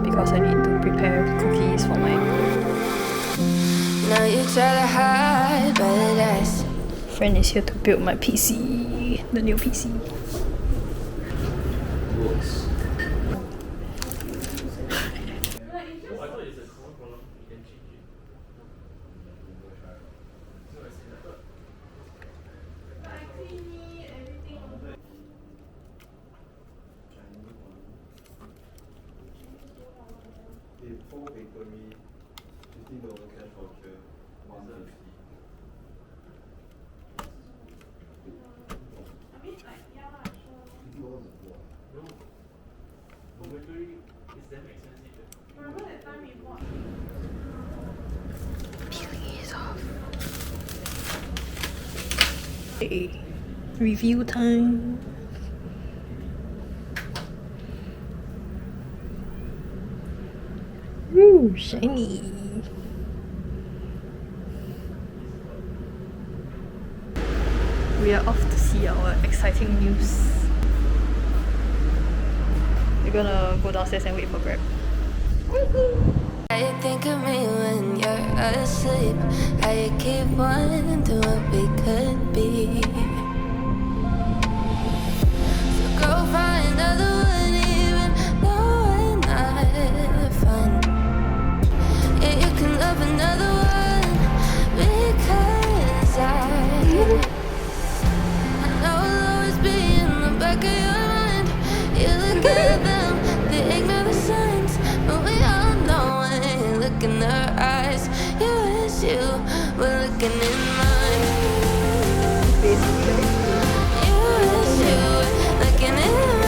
Because I need to prepare cookies for my Now you try to hide, but that's friend is here to build my PC, the new PC. Review time. Ooh, shiny. We are off to see our exciting news. We're gonna go downstairs and wait for Grab. how you think of me when you're asleep. How you keep wanting to what we could be. So go find another one, even though we're not fun. Yeah, you can love another one because I know I'll always be in the back of your mind. You look at them, they ignore the signs, but we all know when you look in their eyes. You wish you were looking in mine. You wish you were looking in mine. You wish you were looking in mine.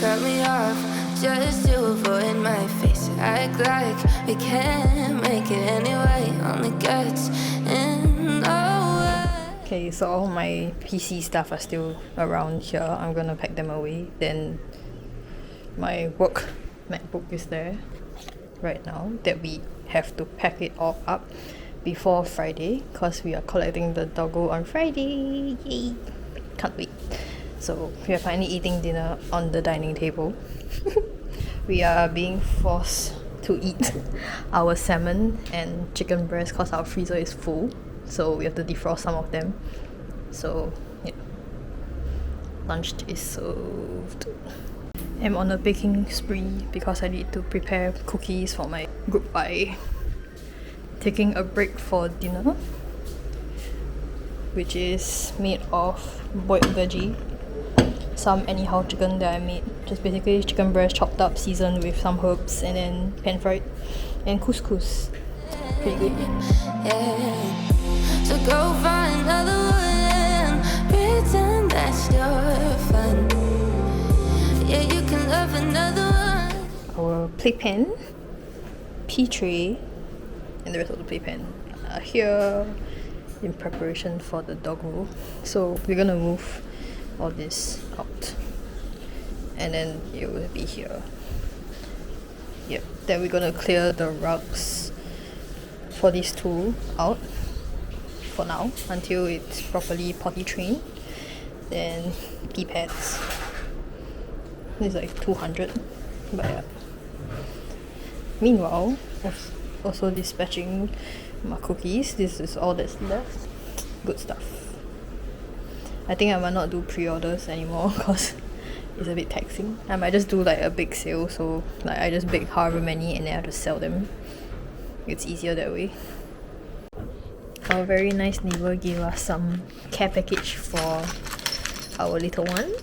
Cut me off just to avoid my face. Act like we can't make it anyway. Only guts in the way. Okay, so all my PC stuff are still around here. I'm gonna pack them away. Then my work MacBook is there right now that we have to pack it all up before Friday because we are collecting the Doggo on Friday. Yay! Can't wait. So we are finally eating dinner on the dining table. We are being forced to eat our salmon and chicken breast because our freezer is full. So we have to defrost some of them. So yeah, lunch is served. I'm on a baking spree because I need to prepare cookies for my group buy. Taking a break for dinner, which is made of boiled veggie, some anyhow chicken that I made, just basically chicken breast chopped up, seasoned with some herbs, and then pan fried, and couscous. Pretty good. Yeah. So go find another one and pretend that's your fun. Yeah, you can love another one. Our playpen, tea tray, and the rest of the playpen are here in preparation for the Doggo. So we're gonna move all this out and then it will be here. Yep. Then we're gonna clear the rugs for these two out for now until it's properly potty trained. Then pee pads. It's like 200, but yeah. Meanwhile, also dispatching my cookies. This is all that's left. Good stuff. I think I might not do pre-orders anymore because it's a bit taxing. I might just do like a big sale, so like I just bake however many and then I just sell them. It's easier that way. Our very nice neighbor gave us some care package for our little one.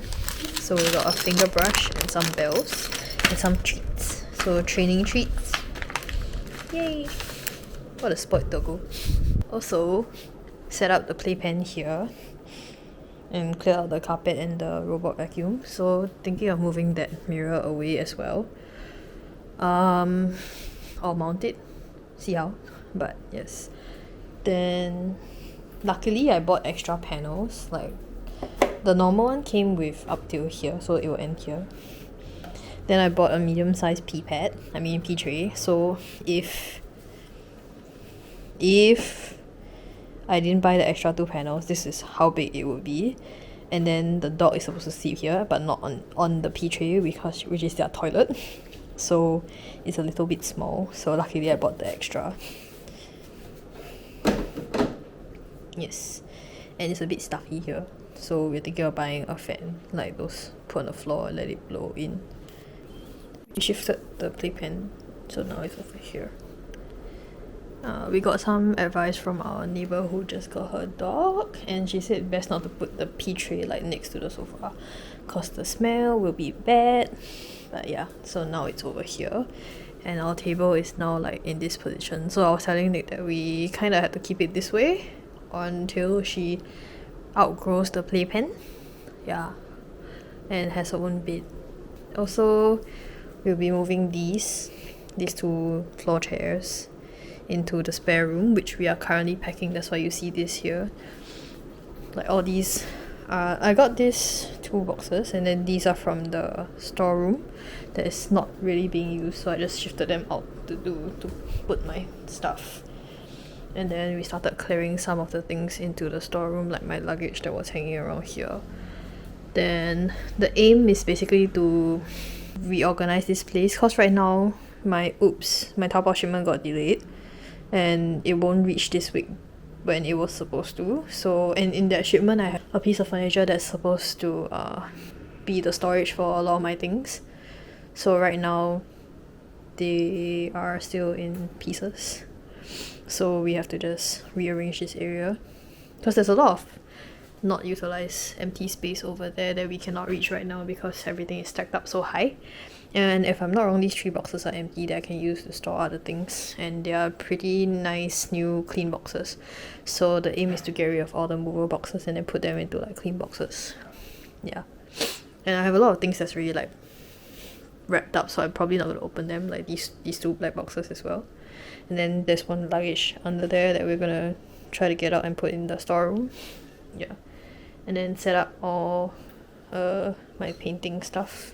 So we got a finger brush and some bells and some treats. So training treats. Yay! What a spoiled doggo. Also, set up the playpen here and clear out the carpet and the robot vacuum. So thinking of moving that mirror away as well. Or mount it. See how. But yes. Then luckily I bought extra panels. Like the normal one came with up till here, so it will end here. Then I bought a medium-sized pea tray. So if I didn't buy the extra 2 panels, this is how big it would be. And then the dog is supposed to sleep here, but not on the pea tray which is their toilet. So it's a little bit small. So luckily I bought the extra. Yes. And it's a bit stuffy here. So we're thinking of buying a fan, like those put on the floor and let it blow in. We shifted the playpen, so now it's over here. We got some advice from our neighbor who just got her dog, and she said best not to put the pea tray like next to the sofa cause the smell will be bad. But yeah, so now it's over here and our table is now like in this position. So I was telling Nick that we kind of had to keep it this way until she outgrows the playpen. Yeah, and has her own bed. Also, we'll be moving these 2 floor chairs into the spare room, which we are currently packing. That's why you see this here. Like all these, I got these 2 boxes, and then these are from the storeroom that is not really being used, so I just shifted them out to put my stuff. And then we started clearing some of the things into the storeroom, like my luggage that was hanging around here. Then the aim is basically to reorganize this place, cause right now my Taobao shipment got delayed and it won't reach this week when it was supposed to. So, and in that shipment I have a piece of furniture that's supposed to be the storage for a lot of my things. So right now they are still in pieces, so we have to just rearrange this area because there's a lot of not utilized empty space over there that we cannot reach right now because everything is stacked up so high. And if I'm not wrong, these 3 boxes are empty that I can use to store other things, and they are pretty nice new clean boxes. So the aim is to get rid of all the movable boxes and then put them into like clean boxes. Yeah, and I have a lot of things that's really like wrapped up, so I'm probably not going to open them, like these 2 black boxes as well. And then there's 1 luggage under there that we're gonna try to get out and put in the storeroom. Yeah, and then set up all my painting stuff.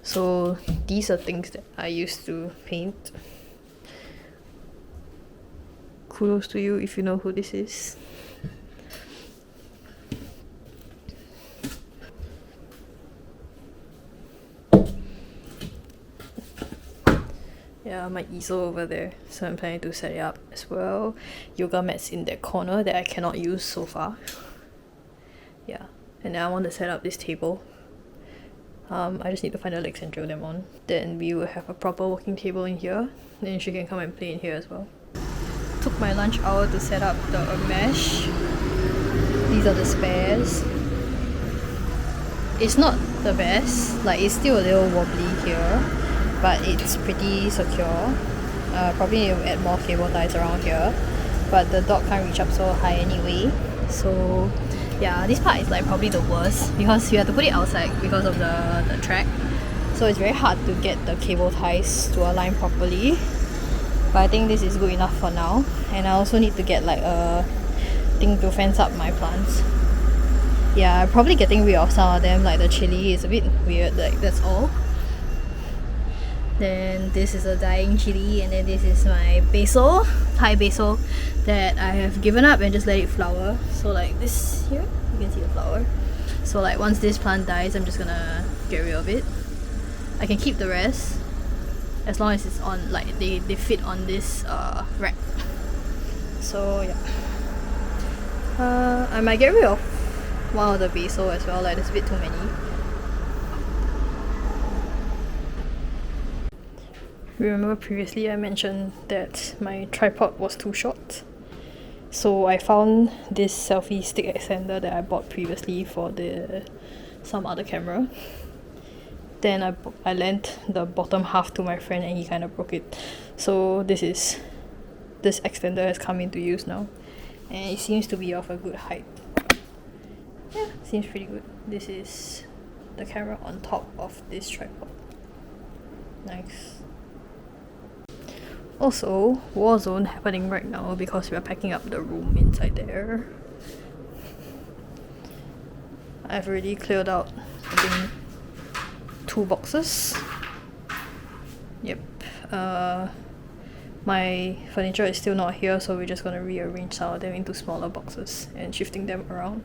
So these are things that I used to paint. Kudos to you if you know who this is. Yeah, my easel over there, so I'm planning to set it up as well. Yoga mats in that corner that I cannot use so far. Yeah, and then I want to set up this table. I just need to find the legs and drill them on. Then we will have a proper working table in here. Then she can come and play in here as well. Took my lunch hour to set up the mesh. These are the spares. It's not the best, like it's still a little wobbly here, but it's pretty secure. Probably need to add more cable ties around here, but the dog can't reach up so high anyway. So yeah, this part is like probably the worst because you have to put it outside because of the track. So it's very hard to get the cable ties to align properly. But I think this is good enough for now. And I also need to get like a thing to fence up my plants. Yeah, I'm probably getting rid of some of them, like the chili is a bit weird, like that's all. Then this is a dying chili, and then this is my basil, Thai basil, that I have given up and just let it flower. So like this here, you can see the flower. So like once this plant dies, I'm just gonna get rid of it. I can keep the rest as long as it's on, like they fit on this rack. So yeah, I might get rid of one of the basil as well, like there's a bit too many. Remember previously I mentioned that my tripod was too short, so I found this selfie stick extender that I bought previously for some other camera. Then I lent the bottom half to my friend and he kind of broke it. So this is this extender has come into use now, and it seems to be of a good height. Yeah, seems pretty good. This is the camera on top of this tripod. Nice. Also, Warzone happening right now because we are packing up the room inside there. I've already cleared out, I think, 2 boxes. Yep. My furniture is still not here, so we're just gonna rearrange some of them into smaller boxes and shifting them around.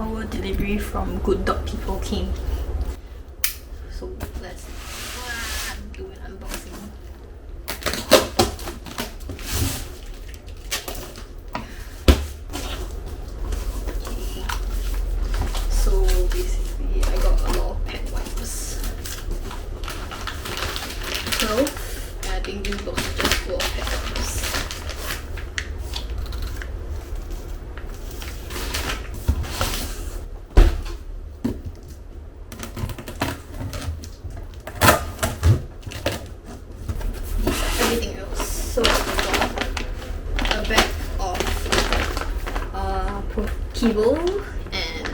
Our delivery from Good Dog People came. So let's do an unboxing. Okay. So basically I got a lot of pet wipes. So I think this box is just full of pet wipes. Everything else. So we got a bag of kibble and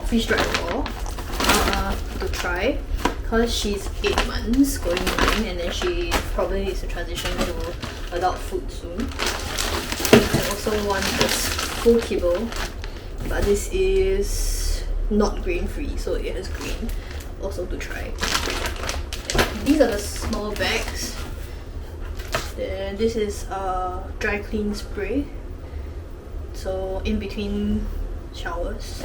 fish dried raw to try, because she's 8 months going 9, and then she probably needs to transition to adult food soon. I also want this full kibble, but this is not grain free, so it has grain also to try. These are the small bags. Then this is a dry clean spray, so in between showers,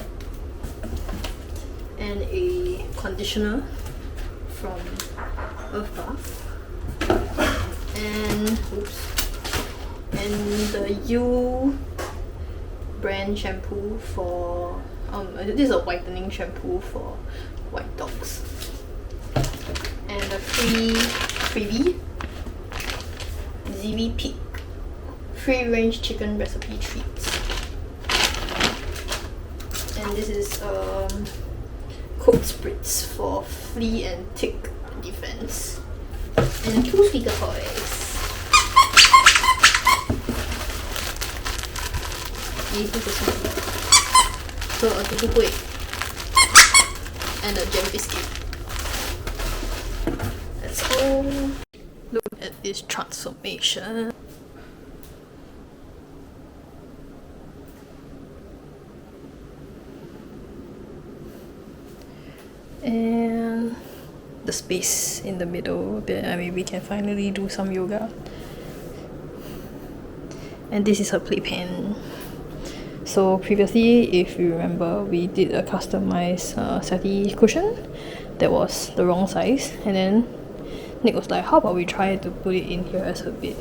and a conditioner from Earth Bath, and the U brand shampoo for this is a whitening shampoo for white dogs, and a freebie ZV Peak free range chicken recipe treats, and this is coat spritz for flea and tick defense, and 2 speaker toys. So a tutu and a gem biscuit. Let's go. Look at this transformation. And the space in the middle, then maybe we can finally do some yoga. And this is her playpen. So previously, if you remember, we did a customized settee cushion that was the wrong size, and then Nick was like, how about we try to put it in here as a bed.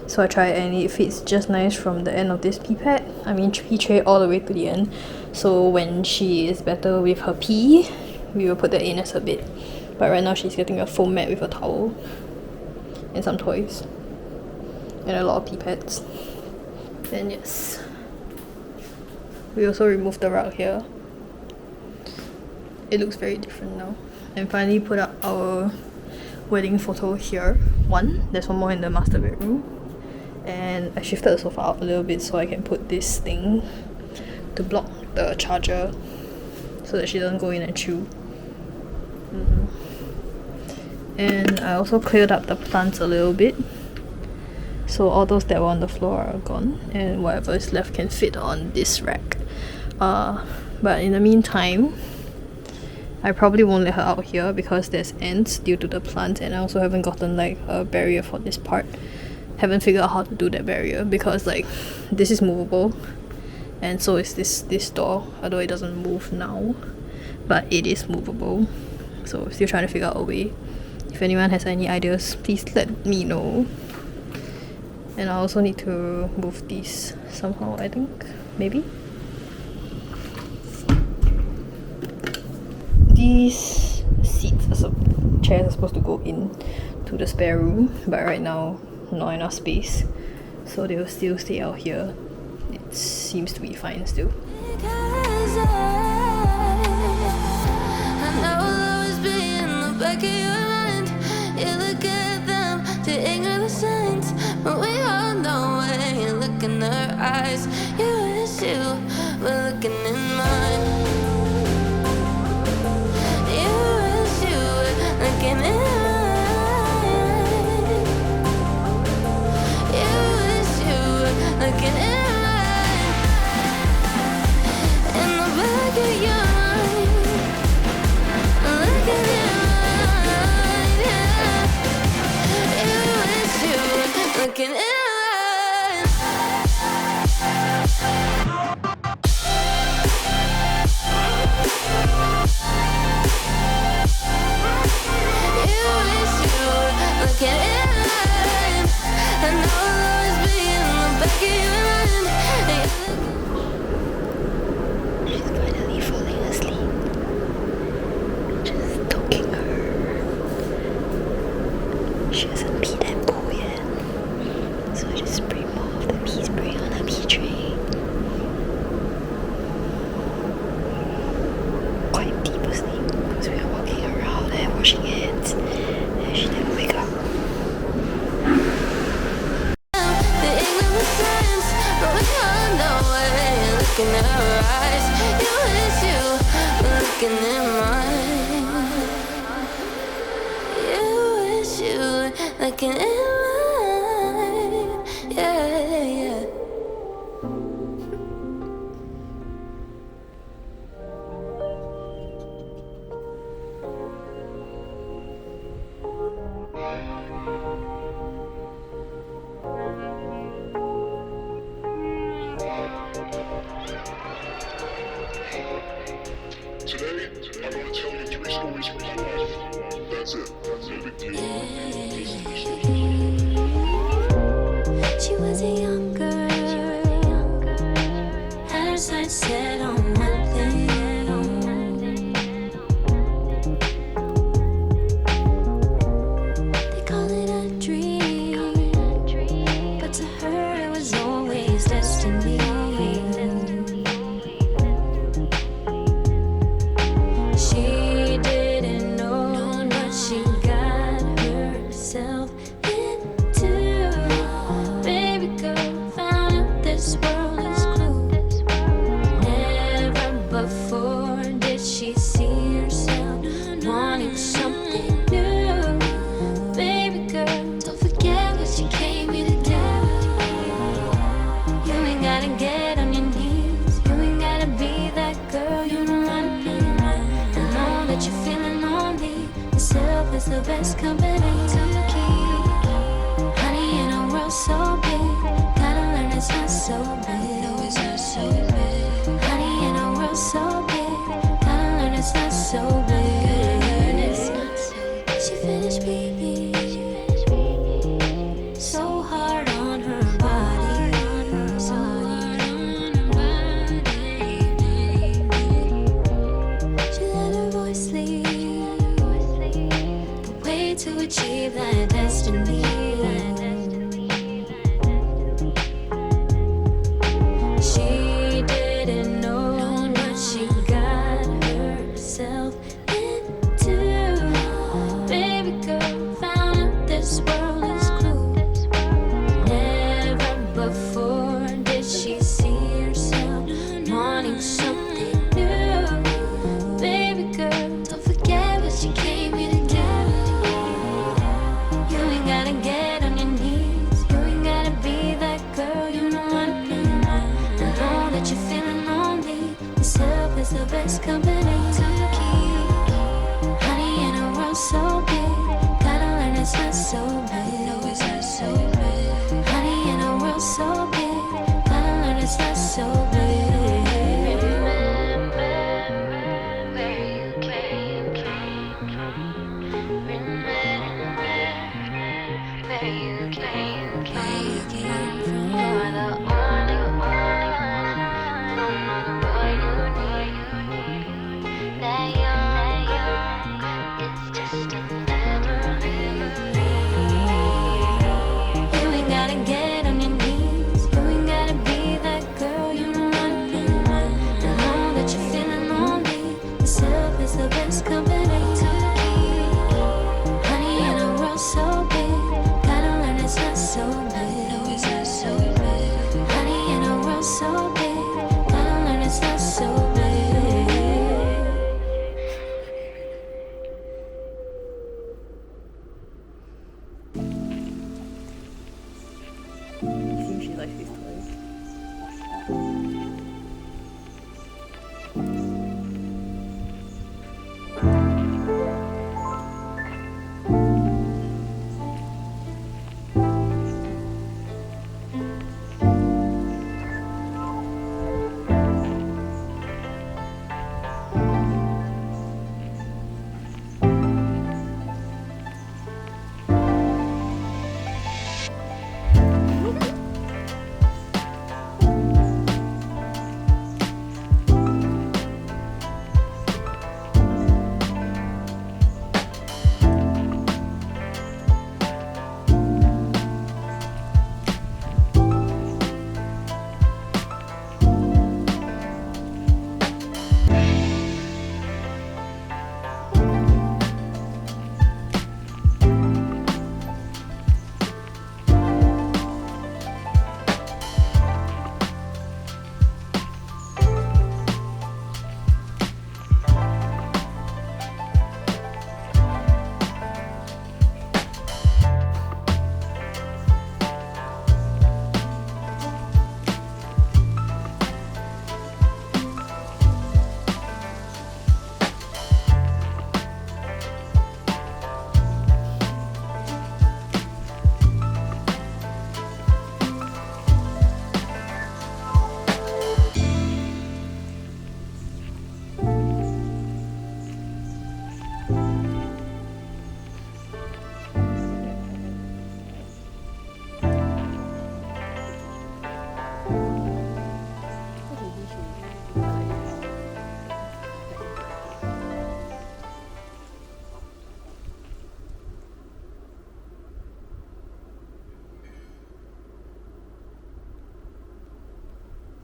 So I tried, and it fits just nice from the end of this pee tray all the way to the end. So when she is better with her pee, we will put that in as a bed. But right now she's getting a foam mat with a towel and some toys and a lot of pee pads. Then yes, we also removed the rug here. It looks very different now. And finally put up our wedding photo here. There's one more in the master bedroom. And I shifted the sofa out a little bit so I can put this thing to block the charger so that she doesn't go in and chew. And I also cleared up the plants a little bit, so all those that were on the floor are gone, and whatever is left can fit on this rack. But in the meantime, I probably won't let her out here because there's ants due to the plants, and I also haven't gotten like a barrier for this part. Haven't figured out how to do that barrier because like this is movable, and so is this door, although it doesn't move now, but it is movable. So still trying to figure out a way. If anyone has any ideas, please let me know. And I also need to move these somehow, I think. Maybe? These chairs are supposed to go in to the spare room, but right now not enough space, so they will still stay out here. It seems to be fine still. Back of your mind, you look at them to ignore the sun. eyes. You wish you were looking in mine. You wish you were looking in mine. You wish you were looking in mine. In the back of your mind, looking in mine, yeah. You wish you were looking in mine. You wish you were looking in mine. I know I'll always be in the back of your mind. She's finally falling asleep. Just talking her. She hasn't peed and poo yet. So I just spray more of the pee spray on her pee tray. Quite deep asleep because we are walking around and washing hands. And she never wake up. The ignorant signs, but we all know it. Looking in her eyes, you wish you were looking in mine. You wish you were looking in mine. Yeah, yeah. Today, I'm going to tell you 3 stories from my life. That's it. That's no big deal. She was a young girl, had her sights set on one thing. They call it a dream, but to her it was always destiny. She didn't know what she got herself into. Baby girl found out this world is cruel. Never before did she see herself wanting something new. Baby girl, don't forget what you came here to do. You ain't gotta get on your knees. You ain't gotta be that girl you don't wanna be. I know that you're feeling lonely. Yourself is the best company to keep. Honey, in a world so big, gotta learn it's not so big. No, it's not so big. Honey, in a world so big, gotta learn it's not so big. It's not so big. She finished peeing so hard on her body. So hard on her body. She let her voice lead the way to achieve that destiny. She didn't know what she got herself into. Baby girl found out this world is cruel. Never before did she see herself wanting something new. Baby girl, don't forget what you came here to do. You ain't gotta get on your knees. You ain't gotta be that girl you don't wanna be. I know that you're feeling lonely. Yourself is the best company to keep. Honey, in a world so big, gotta learn it's not so big. No, it's not so big. Honey, in a world so big, gotta learn it's not so big. Remember where you came from. Remember where you came from. You're the only one. Boy, you need that young. It's just a memory. You ain't gotta get on your knees. You ain't gotta be that girl you don't wanna be. I know that you're feeling lonely. Yourself is the best company to keep. Honey, in a world so big, gotta learn it's not so big. No, it's not she likes these toys.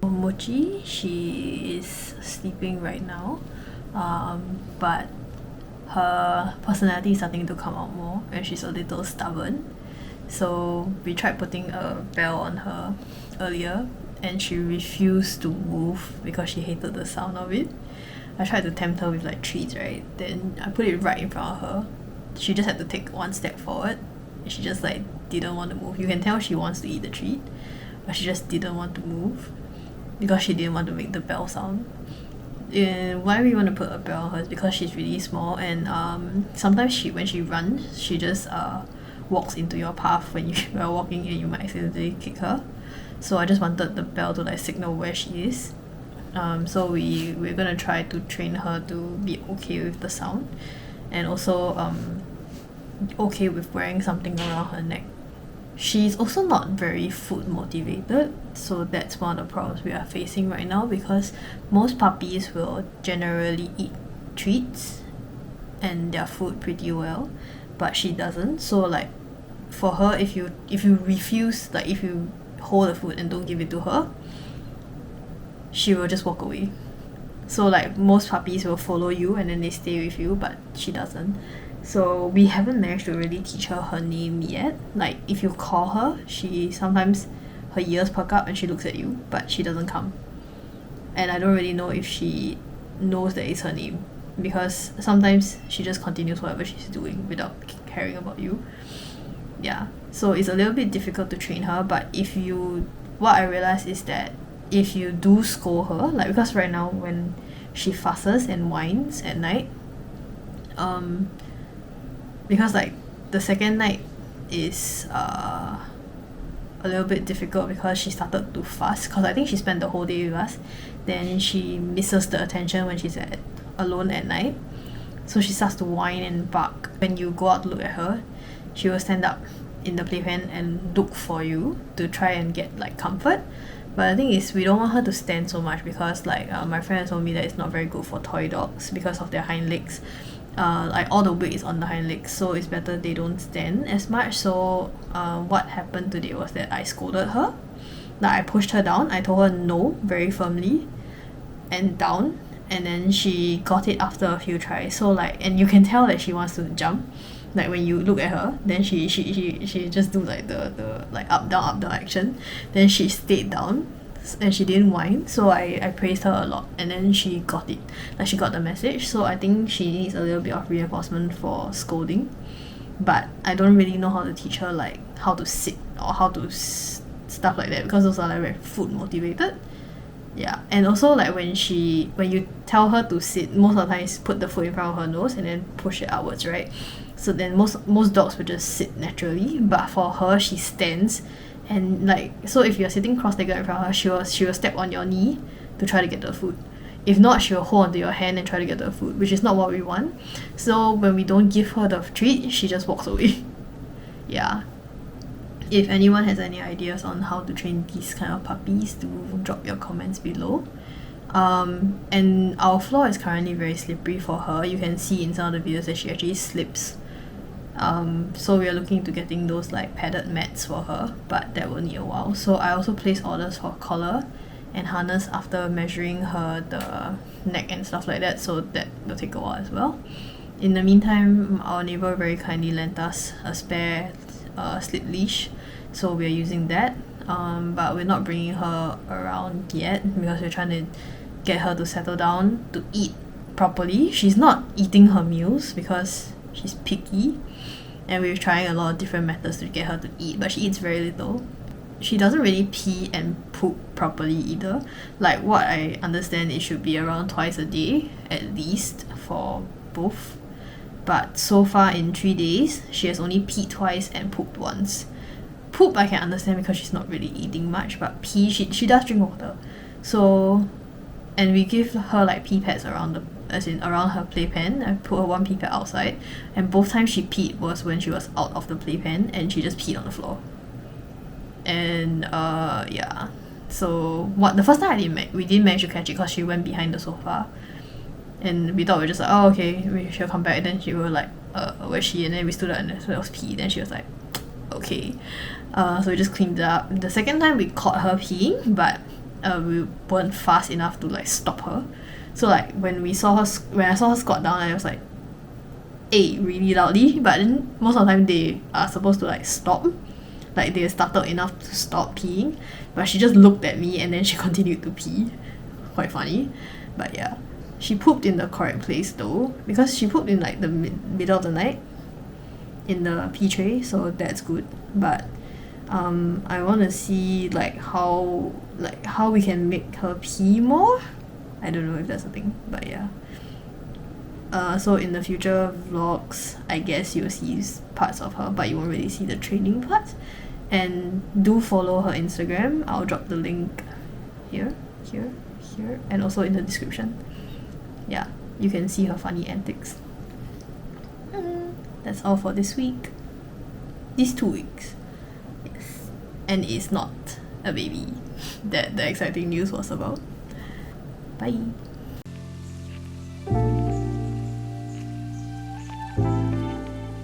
Mochi, she is sleeping right now, but her personality is starting to come out more and she's a little stubborn. So we tried putting a bell on her earlier and she refused to move because she hated the sound of it. I tried to tempt her with like treats, right? Then I put it right in front of her. She just had to take one step forward. She just like didn't want to move. You can tell she wants to eat the treat, but she just didn't want to move because she didn't want to make the bell sound. And why we want to put a bell on her is because she's really small and sometimes when she runs, she just walks into your path when you are walking and you might accidentally kick her. So I just wanted the bell to like signal where she is. So we're gonna try to train her to be okay with the sound and also okay with wearing something around her neck. She's also not very food motivated, so that's one of the problems we are facing right now because most puppies will generally eat treats and their food pretty well, but she doesn't. So like for her, if you refuse, like if you hold the food and don't give it to her, she will just walk away. So like most puppies will follow you and then they stay with you, but she doesn't. So we haven't managed to really teach her name yet. Like if you call her, she sometimes her ears perk up and she looks at you, but she doesn't come. And I don't really know if she knows that it's her name because sometimes she just continues whatever she's doing without caring about you. Yeah, so it's a little bit difficult to train her, but what I realized is that if you do scold her, like because right now when she fusses and whines at night, because like the second night is a little bit difficult because she started to fuss because I think she spent the whole day with us. Then she misses the attention when she's alone at night, so she starts to whine and bark. When you go out to look at her, she will stand up in the playpen and look for you to try and get like comfort. But the thing is, we don't want her to stand so much because like my friend told me that it's not very good for toy dogs because of their hind legs. Like all the weight is on the hind legs, so it's better they don't stand as much. So what happened today was that I scolded her. Like I pushed her down. I told her no very firmly and down, and then she got it after a few tries. So like, and you can tell that she wants to jump. Like when you look at her, then she just do like the like up down action. Then she stayed down and she didn't whine, so I praised her a lot, and then she got it, like she got the message. So I think she needs a little bit of reinforcement for scolding, but I don't really know how to teach her like how to sit or how to stuff like that, because those are like very food motivated. Yeah, and also like when you tell her to sit, most of the time is put the food in front of her nose and then push it outwards, right? So then most dogs will just sit naturally, but for her she stands, and like, so if you're sitting cross-legged in front of her, she will step on your knee to try to get the food. If not, she will hold onto your hand and try to get the food, which is not what we want. So when we don't give her the treat, she just walks away. Yeah. If anyone has any ideas on how to train these kind of puppies, do drop your comments below. And our floor is currently very slippery for her. You can see in some of the videos that she actually slips. So we are looking into getting those like padded mats for her, but that will need a while. So I also placed orders for collar and harness after measuring her the neck and stuff like that, so that will take a while as well. In the meantime, our neighbor very kindly lent us a spare slip leash, so we're using that, but we're not bringing her around yet because we're trying to get her to settle down to eat properly. She's not eating her meals because she's picky, and we're trying a lot of different methods to get her to eat, but she eats very little. She doesn't really pee and poop properly either. Like, what I understand, it should be around twice a day at least for both, but so far in 3 days she has only peed twice and pooped once. Poop I can understand because she's not really eating much, but pee, she does drink water. So, and we give her like pee pads around her playpen. I put her one pee pad outside, and both times she peed was when she was out of the playpen and she just peed on the floor. And yeah, so the first time we didn't manage to catch it because she went behind the sofa, and we thought we were just like, oh okay, she'll come back, and then she was like, where's she? And then we stood up and there was pee, then she was like, okay. So we just cleaned it up. The second time we caught her peeing, but we weren't fast enough to like stop her. So like when I saw her squat down, I was like, hey, really loudly, but then most of the time they are supposed to like stop. Like they started enough to stop peeing, but she just looked at me and then she continued to pee. Quite funny. But yeah, she pooped in the correct place though, because she pooped in like the middle of the night in the pee tray, so that's good. But I want to see like how we can make her pee more. I don't know if that's a thing, but yeah. So in the future vlogs, I guess you'll see parts of her, but you won't really see the training parts. And do follow her Instagram. I'll drop the link here, and also in the description. Yeah, you can see her funny antics. That's all for this week. These 2 weeks. Yes. And it's not a baby that the exciting news was about. Bye.